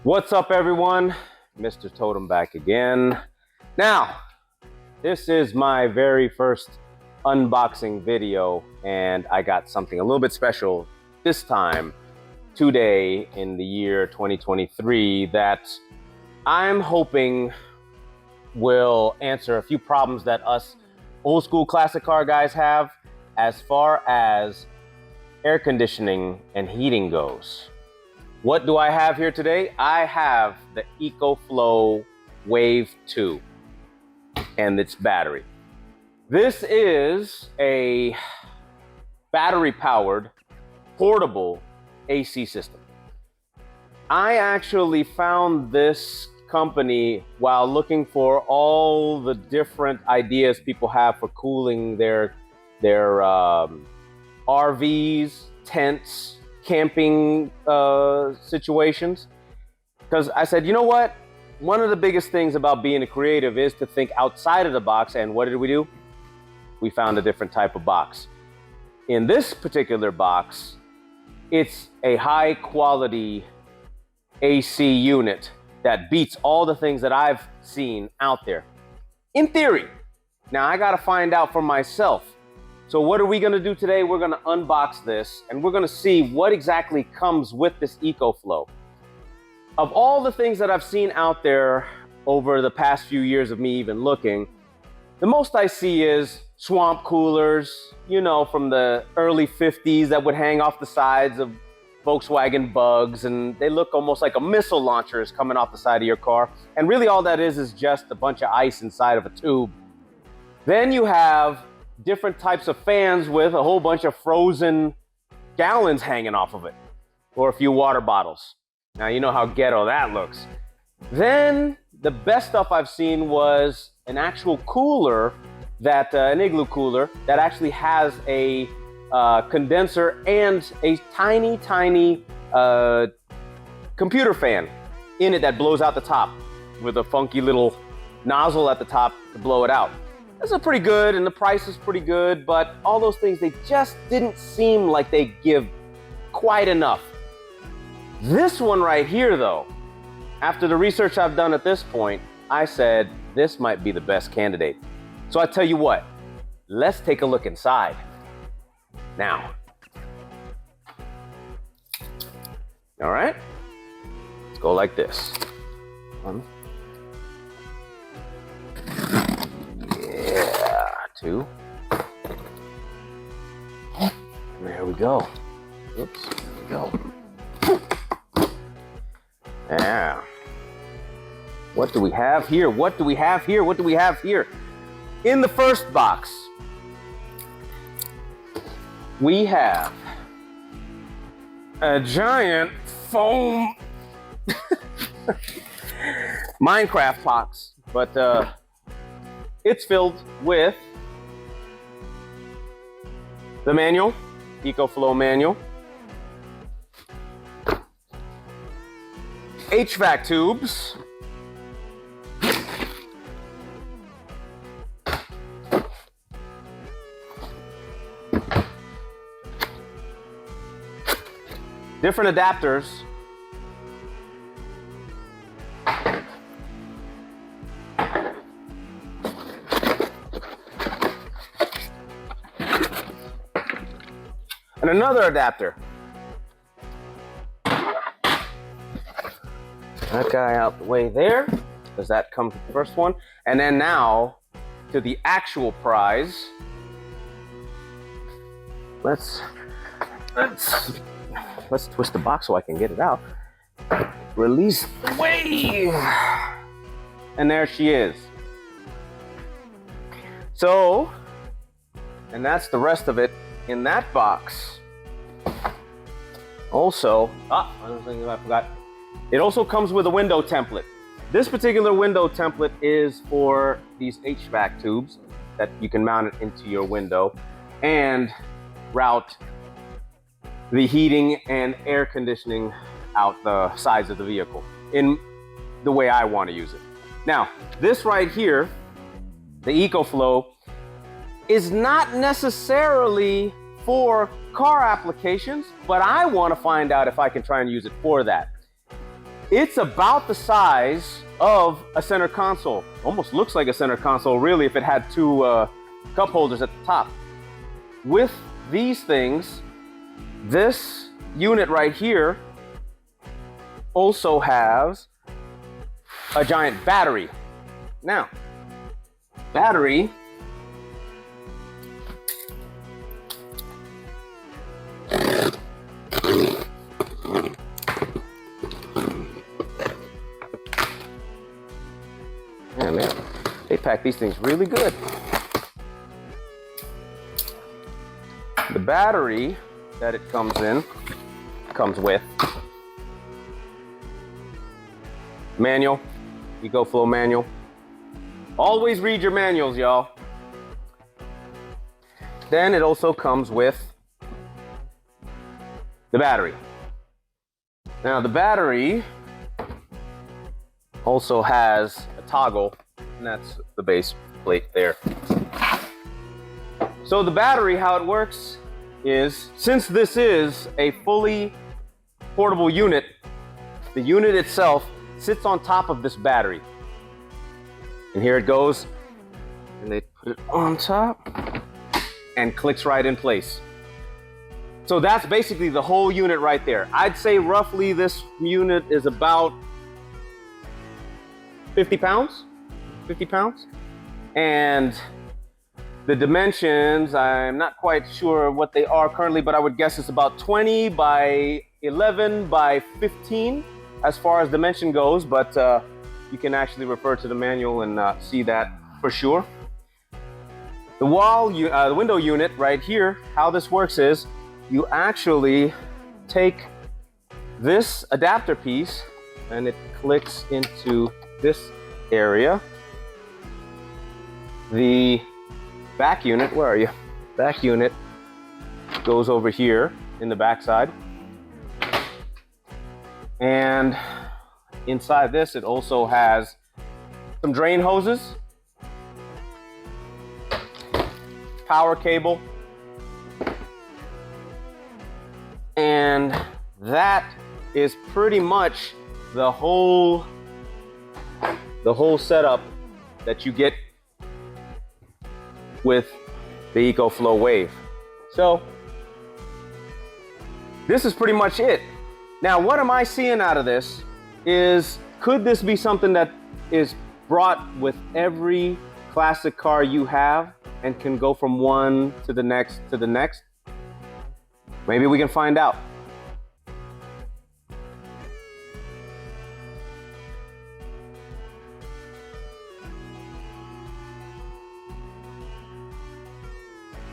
What's up, everyone? Mr. Totem back again. Now, this is my very first unboxing video, and I got something a little bit special this time, today in the year 2023, that I'm hoping will answer a few problems that us old school classic car guys have as far as air conditioning and heating goes. What do I have here today? I have the EcoWave 2 and its battery. This is a battery-powered, portable AC system. I actually found this company while looking for all the different ideas people have for cooling their RVs, tents, camping situations, because I said, you know what? One of the biggest things about being a creative is to think outside of the box. And what did we do? We found a different type of box. In this particular box, it's a high quality AC unit that beats all the things that I've seen out there, in theory. Now I got to find out for myself. So what are we going to do today? We're going to unbox this, and we're going to see what exactly comes with this EcoFlow. Of all the things that I've seen out there over the past few years of me even looking, the most I see is swamp coolers, you know, from the early 50s that would hang off the sides of Volkswagen Bugs, and they look almost like a missile launchers coming off the side of your car. And really all that is just a bunch of ice inside of a tube. Then you have different types of fans with a whole bunch of frozen gallons hanging off of it, or a few water bottles. Now you know how ghetto that looks. Then the best stuff I've seen was an actual cooler, that an igloo cooler that actually has a condenser and a tiny computer fan in it that blows out the top with a funky little nozzle at the top to blow it out. Those are pretty good, and the price is pretty good, but all those things, they just didn't seem like they give quite enough. This one right here, though, after the research I've done at this point, I said this might be the best candidate. So I tell you what, let's take a look inside. Now. All right, let's go like this. One. Two. There we go. Oops, there we go. Yeah. What do we have here? What do we have here? What do we have here? In the first box, we have a giant foam Minecraft box, but it's filled with the manual, EcoFlow manual, HVAC tubes, different adapters, and another adapter. That guy out the way there, because that comes with the first one. And then now to the actual prize. Let's twist the box so I can get it out. Release the wave. And there she is. So, and that's the rest of it in that box. Also, one thing I forgot. It also comes with a window template. This particular window template is for these HVAC tubes that you can mount it into your window and route the heating and air conditioning out the sides of the vehicle in the way I want to use it. Now, this right here, the EcoFlow, is not necessarily for car applications, but I want to find out if I can try and use it for that. It's about the size of a center console. Almost looks like a center console, really, if it had two cup holders at the top. With these things, this unit right here also has a giant battery. Now, battery man, they pack these things really good. The battery that it comes with manual, EcoFlow manual. Always read your manuals, y'all. Then it also comes with the battery. Now the battery also has a toggle, and that's the base plate there. So the battery, how it works is, since this is a fully portable unit, the unit itself sits on top of this battery. And here it goes, and they put it on top and clicks right in place. So that's basically the whole unit right there. I'd say roughly this unit is about 50 pounds, and the dimensions, I'm not quite sure what they are currently, but I would guess it's about 20 by 11 by 15 as far as dimension goes, but you can actually refer to the manual and see that for sure. The window unit right here, how this works is you actually take this adapter piece and it clicks into this area. The back unit, where are you? Back unit goes over here in the back side. And inside this, it also has some drain hoses, power cable, and that is pretty much the whole setup that you get with the EcoFlow Wave. So this is pretty much it. Now, what am I seeing out of this is, could this be something that is brought with every classic car you have and can go from one to the next to the next? Maybe we can find out.